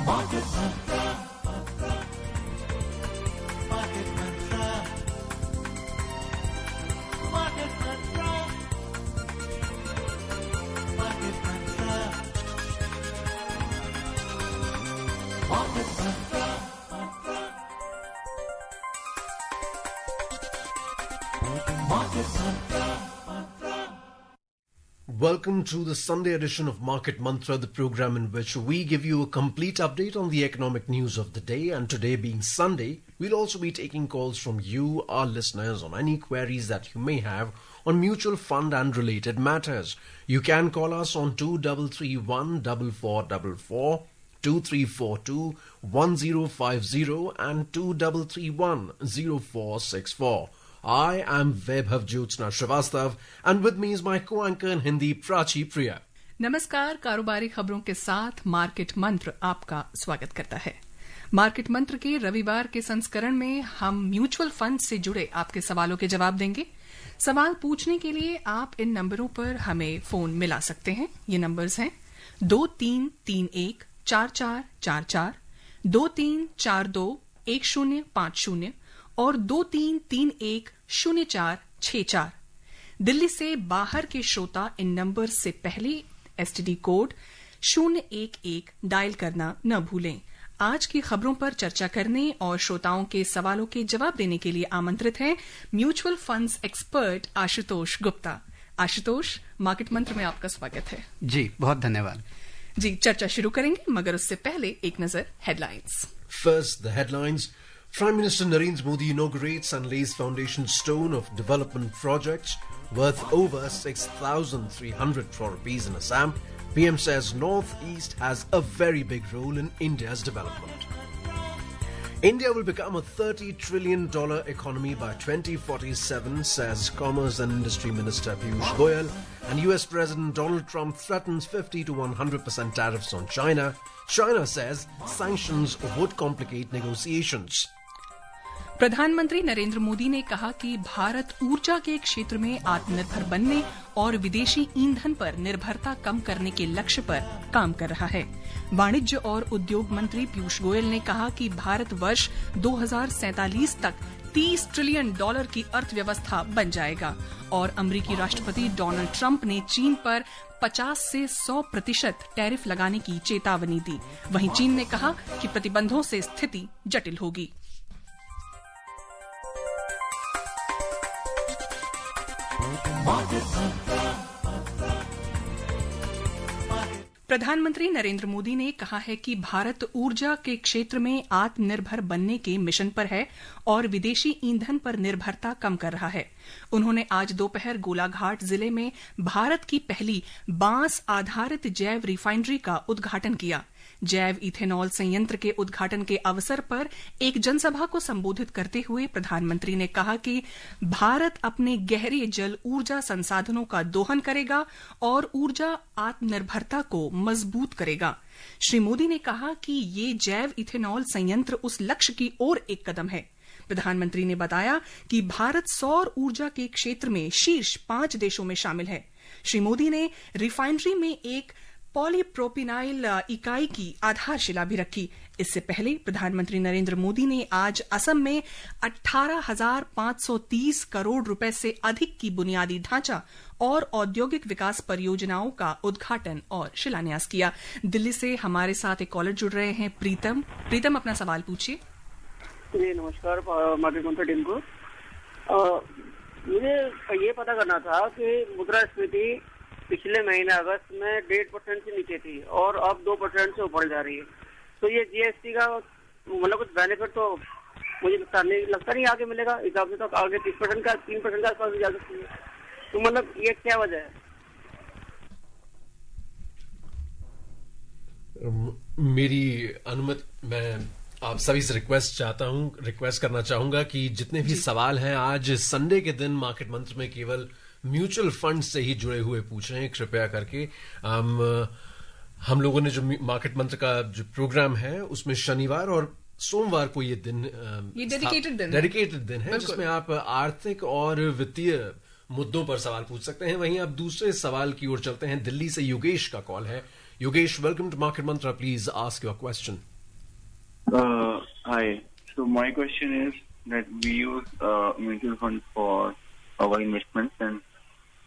Market Mantra, Market Mantra, Market Mantra, Market Mantra, Market Mantra, Market Mantra. Welcome to the Sunday edition of Market Mantra, the program in which we give you a complete update on the economic news of the day. And today being Sunday, we'll also be taking calls from you, our listeners, on any queries that you may have on mutual fund and related matters. You can call us on 2331 4444, 2342 1050 and 2331 0464. I am Vaibhav Jyotsna Srivastav and with me is my co-anchor in Hindi, Prachi Priya. नमस्कार। कारोबारी खबरों के साथ market मंत्र आपका स्वागत करता है। मार्केट मंत्र के रविवार के संस्करण में हम म्यूचुअल फंड से जुड़े आपके सवालों के जवाब देंगे। सवाल पूछने के लिए आप इन नंबरों पर हमें फोन मिला सकते हैं। ये नंबर्स हैं 23314444, 23421050 और 23310464। दिल्ली से बाहर के श्रोता इन नंबर से पहले एसटीडी कोड 011 डायल करना न भूलें। आज की खबरों पर चर्चा करने और श्रोताओं के सवालों के जवाब देने के लिए आमंत्रित हैं mutual funds expert Ashutosh Gupta. Ashutosh, market मंत्र में आपका स्वागत है। जी, बहुत धन्यवाद। जी, चर्चा शुरू करेंगे मगर उससे पहले एक नजर headlines. First, the headlines. Prime Minister Narendra Modi inaugurates and lays foundation stone of development projects worth over 6,300 crore rupees in Assam. PM says North-East has a very big role in India's development. India will become a $30 trillion economy by 2047, says Commerce and Industry Minister Piyush Goyal. And US President Donald Trump threatens 50 to 100% tariffs on China. China says sanctions would complicate negotiations. प्रधानमंत्री नरेंद्र मोदी ने कहा कि भारत ऊर्जा के क्षेत्र में आत्मनिर्भर बनने और विदेशी ईंधन पर निर्भरता कम करने के लक्ष्य पर काम कर रहा है। वाणिज्य और उद्योग मंत्री पीयूष गोयल ने कहा कि भारत वर्ष 2047 तक $30 ट्रिलियन की अर्थव्यवस्था बन जाएगा और अमेरिकी राष्ट्रपति डोनाल्ड ट्रंप ने चीन पर 50 से 100% टैरिफ लगाने की चेतावनी दी। वहीं चीन ने कहा कि प्रतिबंधों से स्थिति जटिल होगी। प्रधानमंत्री नरेंद्र मोदी ने कहा है कि भारत ऊर्जा के क्षेत्र में आत्मनिर्भर बनने के मिशन पर है और विदेशी ईंधन पर निर्भरता कम कर रहा है। उन्होंने आज दोपहर गोलाघाट जिले में भारत की पहली बांस आधारित जैव रिफाइनरी का उद्घाटन किया। जैव इथेनॉल संयंत्र के उद्घाटन के अवसर पर एक जनसभा को संबोधित करते हुए प्रधानमंत्री ने कहा कि भारत अपने गहरे जल ऊर्जा संसाधनों का दोहन करेगा और ऊर्जा आत्मनिर्भरता को मजबूत करेगा। श्री मोदी ने कहा कि ये जैव इथेनॉल संयंत्र उस लक्ष्य की ओर एक कदम है। प्रधानमंत्री ने बताया कि भारत सौर ऊर्जा के क्षेत्र में शीर्ष 5 देशों में शामिल है। श्री मोदी ने रिफाइनरी में एक पॉलीप्रोपिनाइल इकाई की आधारशिला भी रखी। इससे पहले प्रधानमंत्री नरेंद्र मोदी ने आज असम में 18,530 करोड़ रुपए से अधिक की बुनियादी ढांचा और औद्योगिक विकास परियोजनाओं का उद्घाटन और शिलान्यास किया। दिल्ली से हमारे साथ एक कॉलर जुड़ रहे हैं, प्रीतम। प्रीतम, अपना सवाल पूछिए। जी नमस्कार मार्केट मंत्र टीम को। मुझे ये पता करना था कि मुद्रास्फीति पिछले महीने अगस्त में 1.5% से नीचे थी और अब 2% से ऊपर जा रही है। तो ये जीएसटी का मतलब कुछ बेनिफिट तो मुझे लगता नहीं आगे मिलेगा। हिसाब से तो आगे 30% का 3% का आसपास भी जा सकती है। तो मतलब ये क्या वजह है? मेरी अनुमति, मैं आप सभी से रिक्वेस्ट करना चाहूंगा कि जितने भी सवाल हैं आज संडे के दिन मार्केट मंत्र में केवल म्यूचुअल फंड से ही जुड़े हुए पूछ रहे हैं। कृपया करके हम लोगों ने जो मार्केट मंत्र का जो प्रोग्राम है उसमें शनिवार और सोमवार को ये दिन ये डेडिकेटेड दिन है जिसमें आप आर्थिक और वित्तीय मुद्दों पर सवाल पूछ सकते हैं। वहीं आप दूसरे सवाल की ओर चलते हैं। दिल्ली से योगेश का कॉल है। योगेश, वेलकम टू मार्केट मंत्र। Please ask your question. Hi. So my question is that we use mutual funds for our investments, and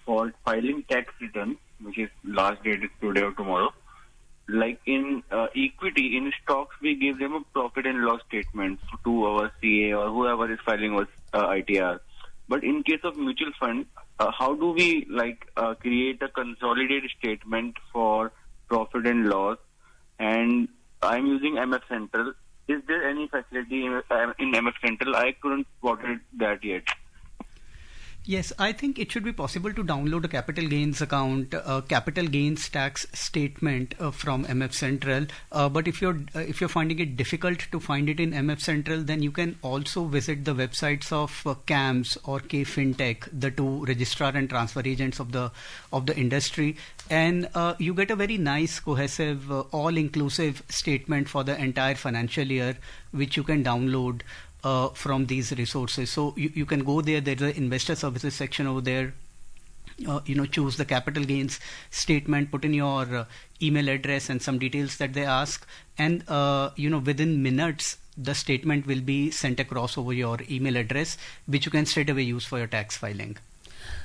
for filing tax return, which is last date is today or tomorrow. Like in equity, in stocks, we give them a profit and loss statement to our CA or whoever is filing with ITR. But in case of mutual fund, how do we create a consolidated statement for profit and loss? And I'm using MF Central. Is there any facility in MF Central? I couldn't spot that yet. Yes, I think it should be possible to download a capital gains account, capital gains tax statement from MF Central. But if you're finding it difficult to find it in MF Central, then you can also visit the websites of CAMS or K Fintech, the two registrar and transfer agents of the industry, and you get a very nice, cohesive, all-inclusive statement for the entire financial year, which you can download from these resources. So you can go there. There's an investor services section over there. Choose the capital gains statement, put in your email address and some details that they ask, and within minutes the statement will be sent across over your email address, which you can straight away use for your tax filing.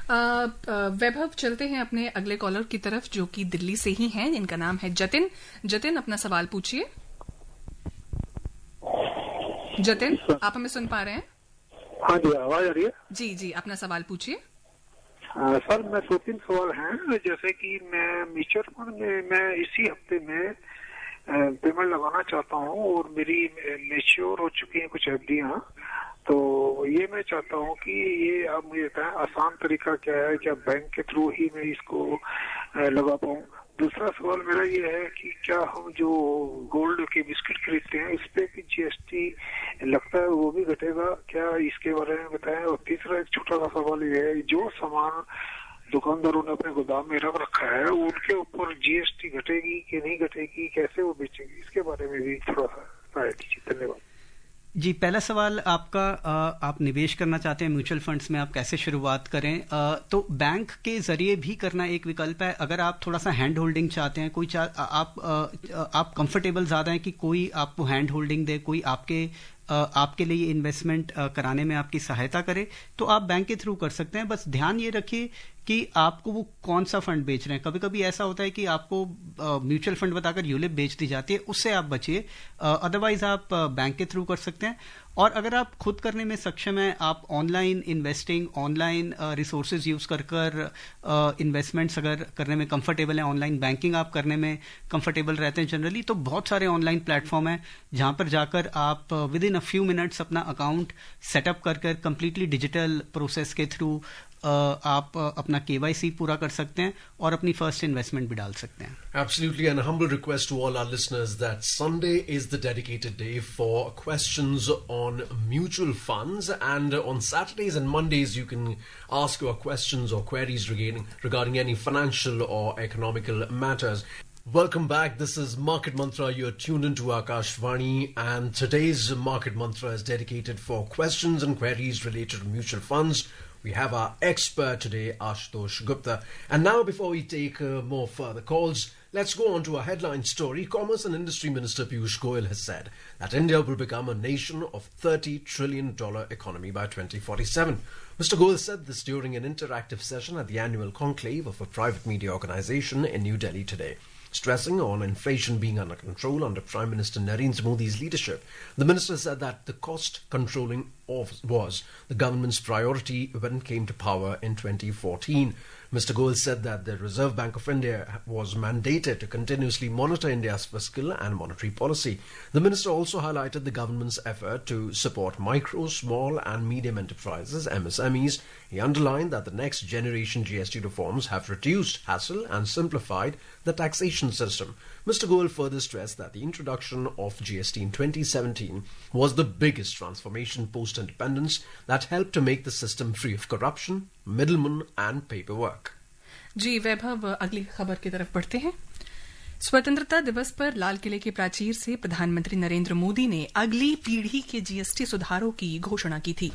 वैभव, चलते हैं अपने अगले collar की तरफ, जो कि दिल्ली से ही हैं. इनका नाम है जतिन. जतिन, अपना सवाल पूछिए. जतिन, आप हमें सुन पा रहे हैं? हाँ जी, आवाज आ रही है? जी, अपना सवाल पूछिए. सर, मैं 2-3 सवाल हैं. जैसे कि मैं म्यूचुअल फंड में मैं इसी हफ्ते में पेमेंट लगाना चाहता हूँ और मेरी मैच्योर हो चुकी हैं कुछ एफडीआं. तो ये मैं चाहता हूँ कि ये आप मुझे बताएं आसान तरीका क्या है, क्या बैंक के थ्रू ही मैं इसको लगा पाऊँ. दूसरा सवाल मेरा ये है कि क्या हम जो गोल्ड के बिस्किट खरीदते हैं इस पे भी जीएसटी लगता है, वो भी घटेगा क्या? इसके बारे में बताएं. और तीसरा एक छोटा सा सवाल ये है, जो सामान दुकानदारों ने अपने गोदाम में रख रखा है उनके ऊपर जीएसटी घटेगी कि नहीं घटेगी, कैसे वो बेचेंगे, इसके बारे में भी थोड़ा सा राय दीजिए. धन्यवाद. जी, पहला सवाल आपका, आप निवेश करना चाहते हैं म्यूचुअल फंड्स में, आप कैसे शुरुआत करें? तो बैंक के जरिए भी करना एक विकल्प है. अगर आप थोड़ा सा हैंड होल्डिंग चाहते हैं, आप कंफर्टेबल ज़्यादा हैं कि कोई आपको हैंड होल्डिंग दे, कोई आपके लिए इन्वेस्टमेंट कराने में आपकी सहायता करे, तो आप बैंक के थ्रू कर सकते हैं. बस ध्यान ये रखिए कि आपको वो कौन सा फंड बेच रहे हैं. कभी कभी ऐसा होता है कि आपको म्यूचुअल फंड बताकर यूलिप बेच दी जाती है, उससे आप बचिए. अदरवाइज आप बैंक के थ्रू कर सकते हैं. और अगर आप खुद करने में सक्षम हैं, आप online investing, online resources use कर इन्वेस्टमेंट्स अगर करने में कंफर्टेबल है, ऑनलाइन बैंकिंग आप करने में कंफर्टेबल रहते हैं जनरली, तो बहुत सारे ऑनलाइन प्लेटफॉर्म हैं जहां पर जाकर आप with in a few minutes अपना अकाउंट सेटअप कर कंप्लीटली डिजिटल प्रोसेस के थ्रू आप अपना KYC पूरा कर सकते हैं और अपनी फर्स्ट इन्वेस्टमेंट भी डाल सकते हैं. Absolutely, and a humble request to all our listeners that Sunday is the dedicated day for questions on mutual funds, and on Saturdays and Mondays you can ask your questions or queries regarding any financial or economical matters. Welcome back. This is Market Mantra. You're tuned into Akashvani, and today's Market Mantra is dedicated for questions and queries related to mutual funds. We have our expert today, Ashutosh Gupta. And now, before we take more further calls, let's go on to a headline story. Commerce and Industry Minister Piyush Goyal has said that India will become a nation of $30 trillion economy by 2047. Mr. Goyal said this during an interactive session at the annual conclave of a private media organization in New Delhi today. Stressing on inflation being under control under Prime Minister Narendra Modi's leadership, the minister said that the cost controlling was the government's priority when it came to power in 2014. Mr. Goyal said that the Reserve Bank of India was mandated to continuously monitor India's fiscal and monetary policy. The minister also highlighted the government's effort to support micro, small and medium enterprises, MSMEs. He underlined that the next generation GST reforms have reduced hassle and simplified the taxation system. Mr. Goyal further stressed that the introduction of GST in 2017 was the biggest transformation post-independence that helped to make the system free of corruption, middlemen and paperwork. जी वैभव, अगली खबर की तरफ बढ़ते हैं. स्वतंत्रता दिवस पर लाल किले के प्राचीर से प्रधानमंत्री नरेंद्र मोदी ने अगली पीढ़ी के जीएसटी सुधारों की घोषणा की थी.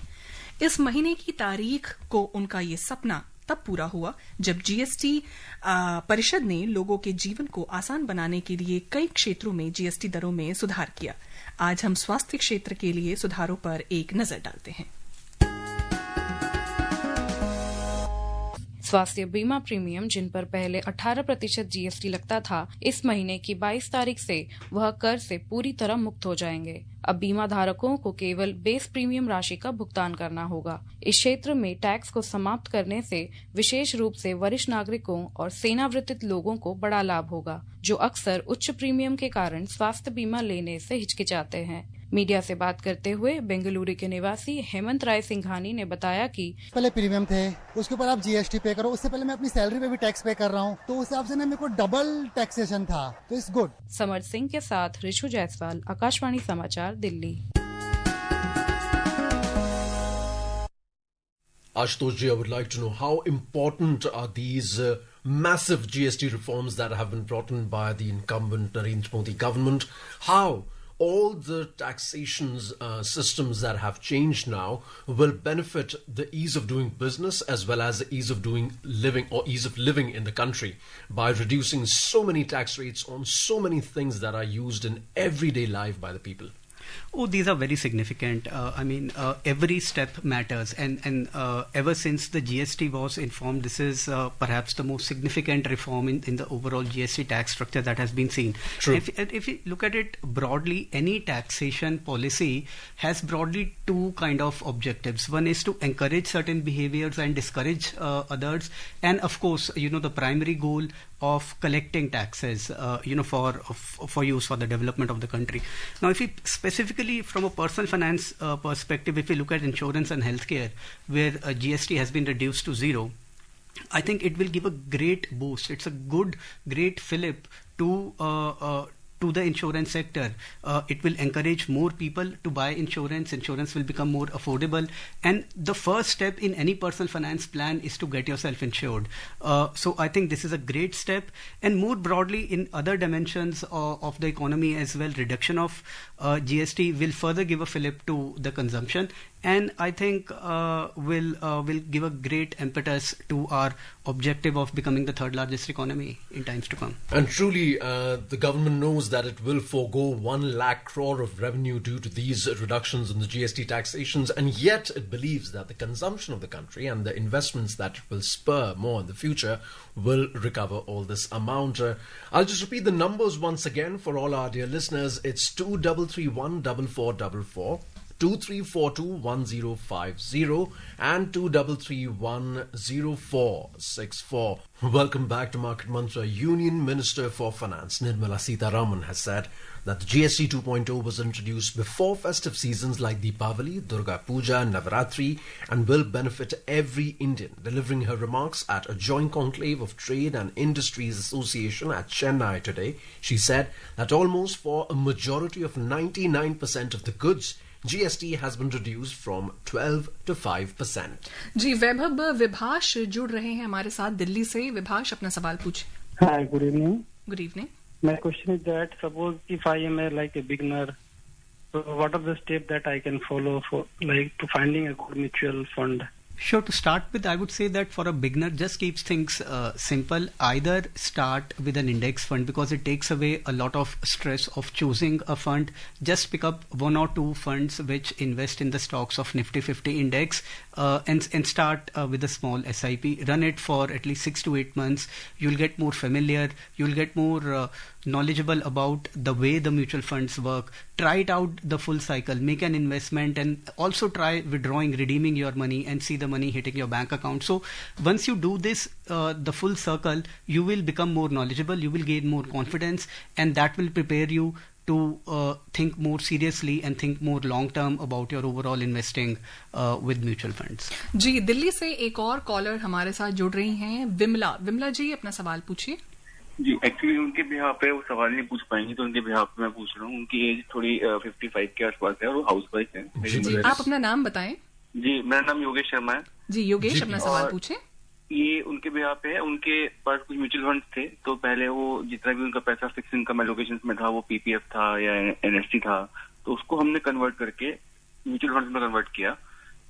इस महीने की तारीख को उनका ये सपना तब पूरा हुआ जब जीएसटी परिषद ने लोगों के जीवन को आसान बनाने के लिए कई क्षेत्रों में जीएसटी दरों में सुधार किया। आज हम स्वास्थ्य क्षेत्र के लिए सुधारों पर एक नजर डालते हैं। स्वास्थ्य बीमा प्रीमियम जिन पर पहले 18% जीएसटी लगता था, इस महीने की 22 तारीख से वह कर से पूरी तरह मुक्त हो जाएंगे। अब बीमा धारकों को केवल बेस प्रीमियम राशि का भुगतान करना होगा। इस क्षेत्र में टैक्स को समाप्त करने से विशेष रूप से वरिष्ठ नागरिकों और सेवानिवृत्त लोगों को बड़ा लाभ होगा, जो अक्सर उच्च प्रीमियम के कारण स्वास्थ्य बीमा लेने से हिचकिचाते हैं। मीडिया से बात करते हुए बेंगलुरु के निवासी हेमंत राय सिंघानी ने बताया कि पहले प्रीमियम थे, उसके ऊपर आप जीएसटी पे करो, उससे पहले मैं अपनी सैलरी पे भी टैक्स पे कर रहा हूँ, तो उस हिसाब से ना मेरे को डबल टैक्सेशन था, तो इट्स गुड। समर सिंह के साथ ऋषु जायसवाल, आकाशवाणी समाचार, Delhi. Ashutosh ji, I would like to know how important are these massive GST reforms that have been brought in by the incumbent Narendra Modi government? How all the taxation systems that have changed now will benefit the ease of doing business as well as the ease of doing living or ease of living in the country by reducing so many tax rates on so many things that are used in everyday life by the people? Oh, these are very significant. Every step matters, and ever since the GST was informed, this is perhaps the most significant reform in the overall GST tax structure that has been seen. True. If you look at it broadly, any taxation policy has broadly two kind of objectives. One is to encourage certain behaviors and discourage others, and of course, the primary goal of collecting taxes, for use for the development of the country. Now, if we specifically from a personal finance perspective, if we look at insurance and healthcare, where GST has been reduced to zero, I think it will give a great boost. It's a great fillip to the insurance sector. It will encourage more people to buy insurance. Insurance will become more affordable. And the first step in any personal finance plan is to get yourself insured. So I think this is a great step. And more broadly, in other dimensions of the economy as well, reduction of GST will further give a fillip to the consumption. And I think will give a great impetus to our objective of becoming the third largest economy in times to come. And truly, the government knows that it will forego 1 lakh crore of revenue due to these reductions in the GST taxations, and yet it believes that the consumption of the country and the investments that it will spur more in the future will recover all this amount. I'll just repeat the numbers once again for all our dear listeners. It's 2331 4444. 23421050 and 23310464. Welcome back to Market Mantra. Union Minister for Finance Nirmala Sitharaman has said that the GST 2.0 was introduced before festive seasons like Deepavali, Durga Puja, Navaratri, and will benefit every Indian. Delivering her remarks at a joint conclave of Trade and Industries Association at Chennai today, she said that almost for a majority of 99% of the goods, GST has been reduced from 12 to 5%. जी, वैभव विभाष जुड़ रहे हैं हमारे साथ दिल्ली से। विभाष, अपना सवाल पूछे। Hi, good evening. Good evening. My question is that suppose if I am a beginner, so what are the steps that I can follow for to finding a good mutual fund? Sure. To start with, I would say that for a beginner, just keeps things simple. Either start with an index fund because it takes away a lot of stress of choosing a fund. Just pick up 1 or 2 funds which invest in the stocks of Nifty 50 index and start with a small SIP. Run it for at least 6 to 8 months. You'll get more familiar. You'll get more knowledgeable about the way the mutual funds work. Try it out the full cycle. Make an investment and also try withdrawing, redeeming your money and see the money hitting your bank account. So once you do this, the full circle, you will become more knowledgeable. You will gain more confidence, and that will prepare you to think more seriously and think more long term about your overall investing with mutual funds. जी, दिल्ली से एक और collar हमारे साथ जुड़ रही हैं, विमला जी, अपना सवाल पूछिए। जी, एक्चुअली उनके बिहाफ पे वो सवाल नहीं पूछ पाएंगे, तो उनके बिहाफ पे मैं पूछ रहा हूँ। उनकी एज थोड़ी 55 के आसपास है और वो हाउस वाइफ है। जी, आप अपना नाम बताएं। जी, मेरा नाम योगेश शर्मा है। जी, योगेश, अपना सवाल पूछे। ये उनके बिहाफ पे है। उनके पास कुछ म्यूचुअल फंड थे, तो पहले वो जितना भी उनका पैसा फिक्स इनकम एलोकेशन में था, वो पीपीएफ था या एनएसटी था, तो उसको हमने कन्वर्ट करके म्यूचुअल फंड में कन्वर्ट किया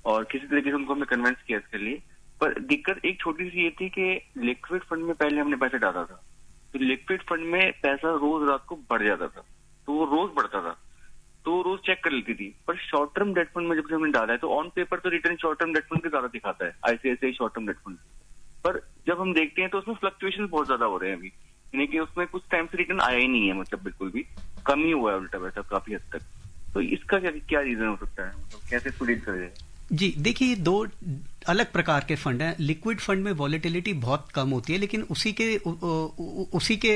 और किसी तरीके से उनको हमने कन्विंस किया इसके लिए। पर दिक्कत एक छोटी सी ये थी कि लिक्विड फंड में पहले हमने पैसे डाला था, तो लिक्विड फंड में पैसा रोज रात को बढ़ जाता था, तो वो रोज बढ़ता था, तो वो रोज चेक कर लेती थी। पर शॉर्ट टर्म डेट फंड में जब से हमने डाला है तो ऑन पेपर तो return short term debt fund के ज्यादा दिखाता है, ICICI short term debt fund, पर जब हम देखते हैं तो उसमें फ्लक्चुएशन बहुत ज्यादा हो रहे हैं अभी, यानी कि उसमें कुछ टाइम से रिटर्न आया ही नहीं है, मतलब बिल्कुल भी कम ही हुआ है उल्टा वैसा काफी हद तक। तो इसका क्या रीजन हो सकता है, मतलब कैसे इसको डील करें? जी देखिए, दो अलग प्रकार के फंड हैं। लिक्विड फंड में वॉलेटिलिटी बहुत कम होती है, लेकिन उसी के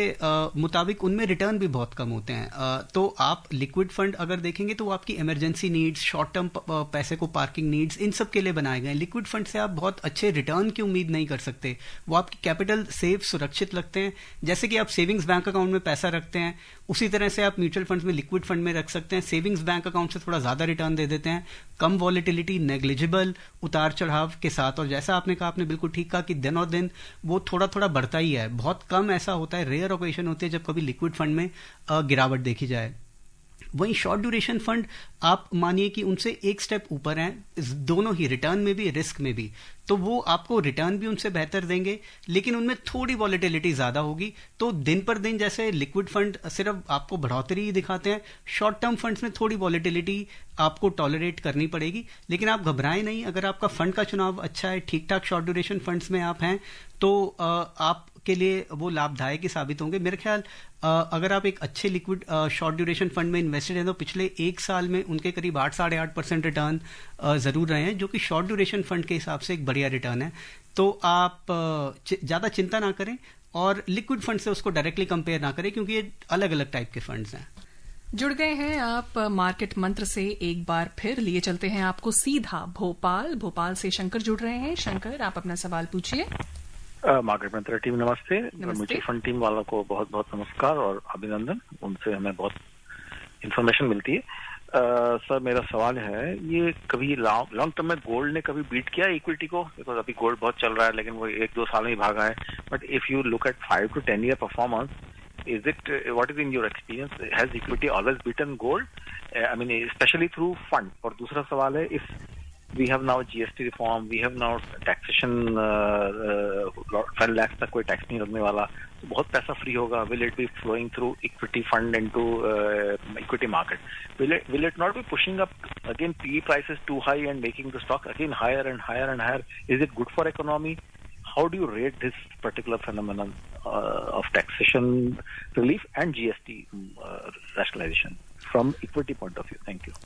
मुताबिक उनमें रिटर्न भी बहुत कम होते हैं। तो आप लिक्विड फंड अगर देखेंगे तो वो आपकी इमरजेंसी नीड्स, शॉर्ट टर्म पैसे को पार्किंग नीड्स, इन सब के लिए बनाए गए हैं। लिक्विड फंड से आप बहुत अच्छे रिटर्न की उम्मीद नहीं कर सकते। वो आपकी कैपिटल सेफ, सुरक्षित लगते हैं। जैसे कि आप सेविंग्स बैंक अकाउंट में पैसा रखते हैं, उसी तरह से आप म्यूचुअल फंड्स में, लिक्विड फंड में रख सकते हैं। सेविंग्स बैंक अकाउंट से थोड़ा ज्यादा रिटर्न दे देते हैं, कम वॉलेटिलिटी, नेग्लिजिबल उतार चढ़ाव के साथ। और जैसा आपने कहा, आपने बिल्कुल ठीक कहा कि दिन और दिन वो थोड़ा थोड़ा बढ़ता ही है। बहुत कम ऐसा होता है, रेयर ओकेजन होती है जब कभी लिक्विड फंड में गिरावट देखी जाए। वहीं शॉर्ट ड्यूरेशन फंड आप मानिए कि उनसे एक स्टेप ऊपर हैं, दोनों ही रिटर्न में भी, रिस्क में भी। तो वो आपको रिटर्न भी उनसे बेहतर देंगे, लेकिन उनमें थोड़ी वॉलेटिलिटी ज्यादा होगी। तो दिन पर दिन जैसे लिक्विड फंड सिर्फ आपको बढ़ोतरी ही दिखाते हैं, शॉर्ट टर्म फंड्स में थोड़ी वॉलेटिलिटी आपको टॉलरेट करनी पड़ेगी। लेकिन आप घबराएं नहीं, अगर आपका फंड का चुनाव अच्छा है, ठीक ठाक शॉर्ट ड्यूरेशन फंड्स में आप हैं, तो आपके लिए वो लाभदायक ही साबित होंगे। मेरे ख्याल अगर आप एक अच्छे लिक्विड शॉर्ट ड्यूरेशन फंड में इन्वेस्टेड हैं तो पिछले एक साल में उनके करीब 8-8.5% रिटर्न जरूर रहे हैं, जो कि शॉर्ट ड्यूरेशन फंड के हिसाब से एक बढ़िया रिटर्न है। तो आप ज्यादा चिंता ना करें और लिक्विड फंड से उसको डायरेक्टली कंपेयर ना करें, क्योंकि ये अलग अलग टाइप के फंड्स हैं। जुड़ गए हैं आप मार्केट मंत्र से। एक बार फिर लिए चलते हैं आपको सीधा भोपाल से शंकर जुड़ रहे हैं। शंकर, आप अपना सवाल पूछिए। मार्केट मंत्र टीम नमस्ते। म्यूचुअल फंड टीम वालों को बहुत बहुत नमस्कार और अभिनंदन, उनसे हमें बहुत इन्फॉर्मेशन मिलती है। सर, मेरा सवाल है, ये कभी लॉन्ग टर्म में गोल्ड ने कभी बीट किया इक्विटी को? बिकॉज अभी गोल्ड बहुत चल रहा है, लेकिन वो 1-2 साल में ही भागा है। But if you look at 5 to 10 year performance, is it what is in your experience, has equity always beaten gold? I mean, especially through fund. और दूसरा सवाल है, if we have now GST reform, we have now taxation, 10 lakh तक कोई tax नहीं लगने वाला, तो बहुत पैसा फ्री होगा. Will it be flowing through equity fund into equity market? Will it not be pushing up again PE prices too high and making the stock again higher and higher and higher? Is it good for economy? How do you rate this particular phenomenon of taxation relief and GST rationalization from equity point of view? Thank you.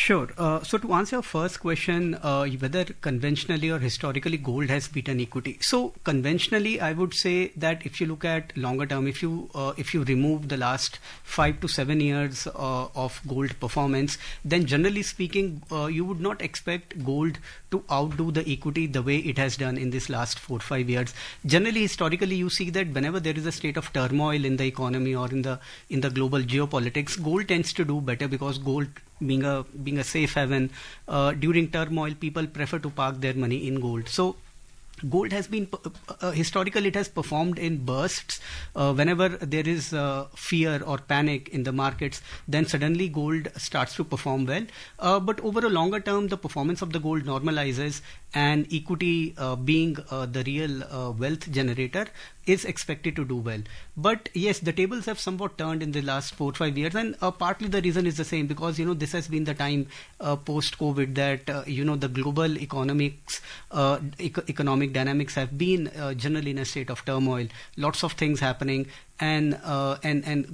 Sure. So to answer your first question, whether conventionally or historically gold has beaten equity. So conventionally, I would say that if you look at longer term, if you remove the last 5 to 7 years of gold performance, then generally speaking, you would not expect gold to outdo the equity the way it has done in this last 4-5 years. Generally, historically, you see that whenever there is a state of turmoil in the economy or in the global geopolitics, gold tends to do better, because gold, being a safe haven during turmoil, people prefer to park their money in gold. So gold has been historically, it has performed in bursts. Whenever there is fear or panic in the markets, then suddenly gold starts to perform well. But over a longer term, the performance of the gold normalizes, and equity being the real wealth generator is expected to do well. But yes, the tables have somewhat turned in the last 4-5 years, and partly the reason is the same, because this has been the time post-COVID that the global economic dynamics have been generally in a state of turmoil. Lots of things happening, and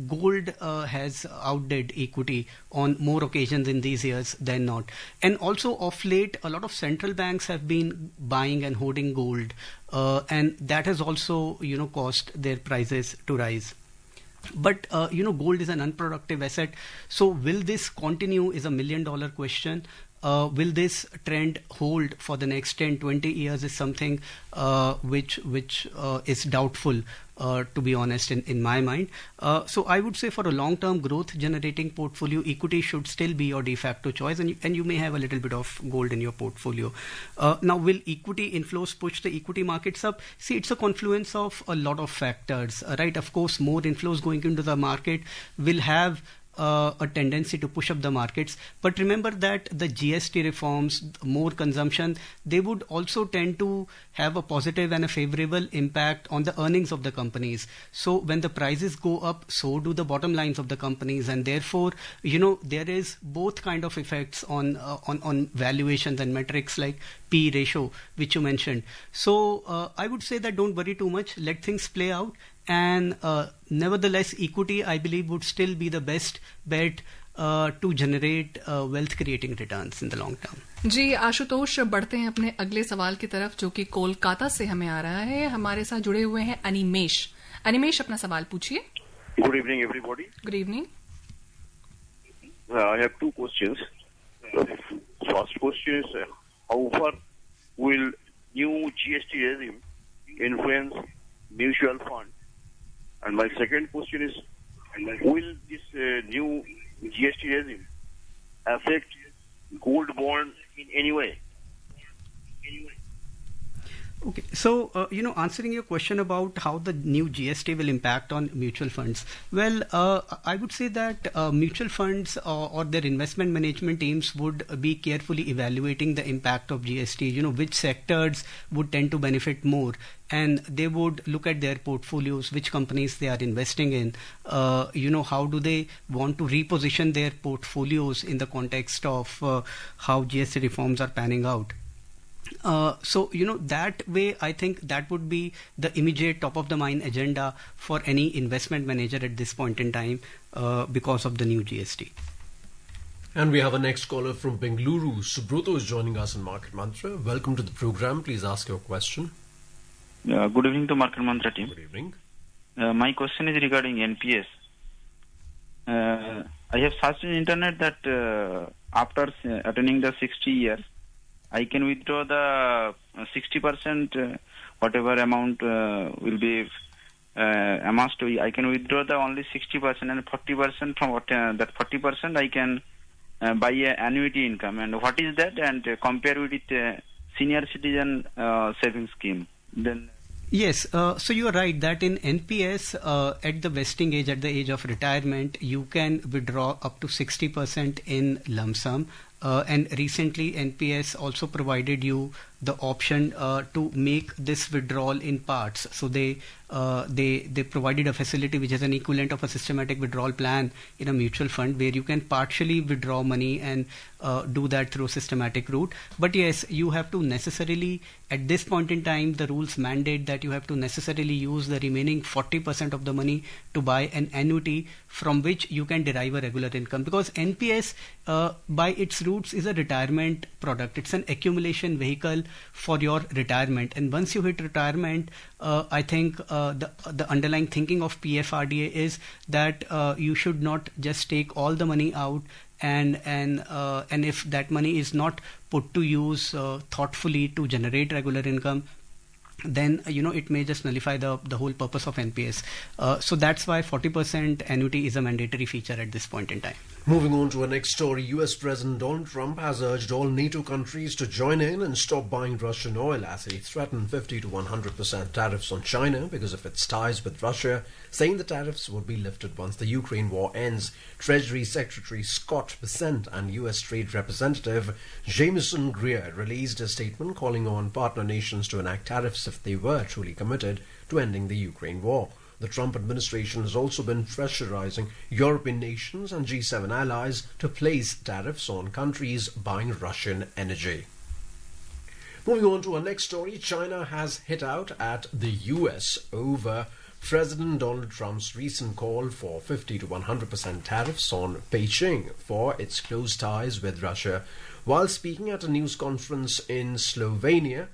gold has outdid equity on more occasions in these years than not. And also of late, a lot of central banks have been buying and hoarding gold, and that has also caused their prices to rise. But gold is an unproductive asset, so will this continue is $1 million question. Will this trend hold for the next 10-20 years is something which is doubtful, to be honest, in my mind. So I would say for a long-term growth generating portfolio, equity should still be your de facto choice, and you may have a little bit of gold in your portfolio. Now, will equity inflows push the equity markets up? See, it's a confluence of a lot of factors, right? Of course, more inflows going into the market will have a tendency to push up the markets. But remember that the GST reforms, more consumption, they would also tend to have a positive and a favorable impact on the earnings of the companies. So when the prices go up, so do the bottom lines of the companies, and therefore, there is both kind of effects on valuations and metrics like P ratio, which you mentioned. So I would say that don't worry too much, let things play out. And nevertheless, equity, I believe, would still be the best bet to generate wealth creating returns in the long term. जी आशुतोष, बढ़ते हैं अपने अगले सवाल की तरफ, जो कि कोलकाता से हमें आ रहा है. हमारे साथ जुड़े हुए हैं अनिमेश. अनिमेश, अपना सवाल पूछिए. Good evening, everybody. Good evening. I have two questions. First question is, how far will new GST regime influence mutual fund? And my second question is, will this new GST regime affect gold bond in any way? Okay, so answering your question about how the new GST will impact on mutual funds, well, I would say that mutual funds or their investment management teams would be carefully evaluating the impact of GST, which sectors would tend to benefit more, and they would look at their portfolios, which companies they are investing in, how do they want to reposition their portfolios in the context of how GST reforms are panning out. So that way, I think that would be the immediate top of the mind agenda for any investment manager at this point in time because of the new GST. And we have a next caller from Bengaluru. Subroto is joining us in Market Mantra. Welcome to the program. Please ask your question. Good evening to Market Mantra team. Good evening. My question is regarding NPS. I have searched in internet that after attaining the 60 years, I can withdraw the 60%, whatever amount will be amassed. I can withdraw the only 60%, and 40% from what that 40% I can buy an annuity income. And what is that? And compare with senior citizen savings scheme. Then. Yes, so you are right that in NPS, at the vesting age, at the age of retirement, you can withdraw up to 60% in lump sum. And recently, NPS also provided you the option to make this withdrawal in parts. So they provided a facility which is an equivalent of a systematic withdrawal plan in a mutual fund, where you can partially withdraw money and do that through a systematic route. But yes, you have to necessarily, at this point in time, the rules mandate that you have to necessarily use the remaining 40% of the money to buy an annuity from which you can derive a regular income. Because NPS, by its roots, is a retirement product. It's an accumulation vehicle for your retirement. And once you hit retirement, I think the underlying thinking of PFRDA is that you should not just take all the money out, and if that money is not put to use thoughtfully to generate regular income, then it may just nullify the whole purpose of NPS. So that's why 40% annuity is a mandatory feature at this point in time. Moving on to our next story, US President Donald Trump has urged all NATO countries to join in and stop buying Russian oil as he threatened 50 to 100% tariffs on China because of its ties with Russia, saying the tariffs will be lifted once the Ukraine war ends. Treasury Secretary Scott Bessent and US Trade Representative Jameson Greer released a statement calling on partner nations to enact tariffs if they were truly committed to ending the Ukraine war. The Trump administration has also been pressurizing European nations and G7 allies to place tariffs on countries buying Russian energy. Moving on to our next story, China has hit out at the US over President Donald Trump's recent call for 50 to 100% tariffs on Beijing for its close ties with Russia. While speaking at a news conference in Slovenia,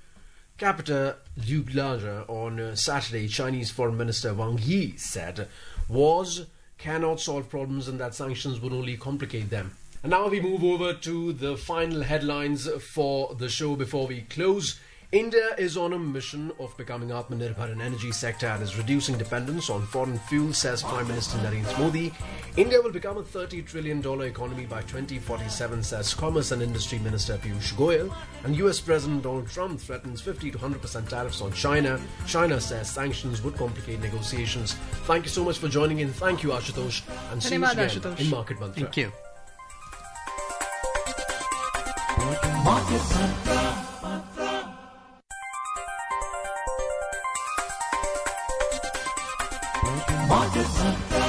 capital Ljubljana on Saturday, Chinese Foreign Minister Wang Yi said wars cannot solve problems and that sanctions would only complicate them. And now we move over to the final headlines for the show before we close. India is on a mission of becoming Atmanirbhar in energy sector and is reducing dependence on foreign fuel, says Prime Minister Narendra Modi. India will become a $30 trillion economy by 2047, says Commerce and Industry Minister Piyush Goyal. And US President Donald Trump threatens 50 to 100% tariffs on China. China says sanctions would complicate negotiations. Thank you so much for joining in. Thank you, Ashutosh. And see you again in Market Mantra. Thank you. Market Mantra. Market Mantra.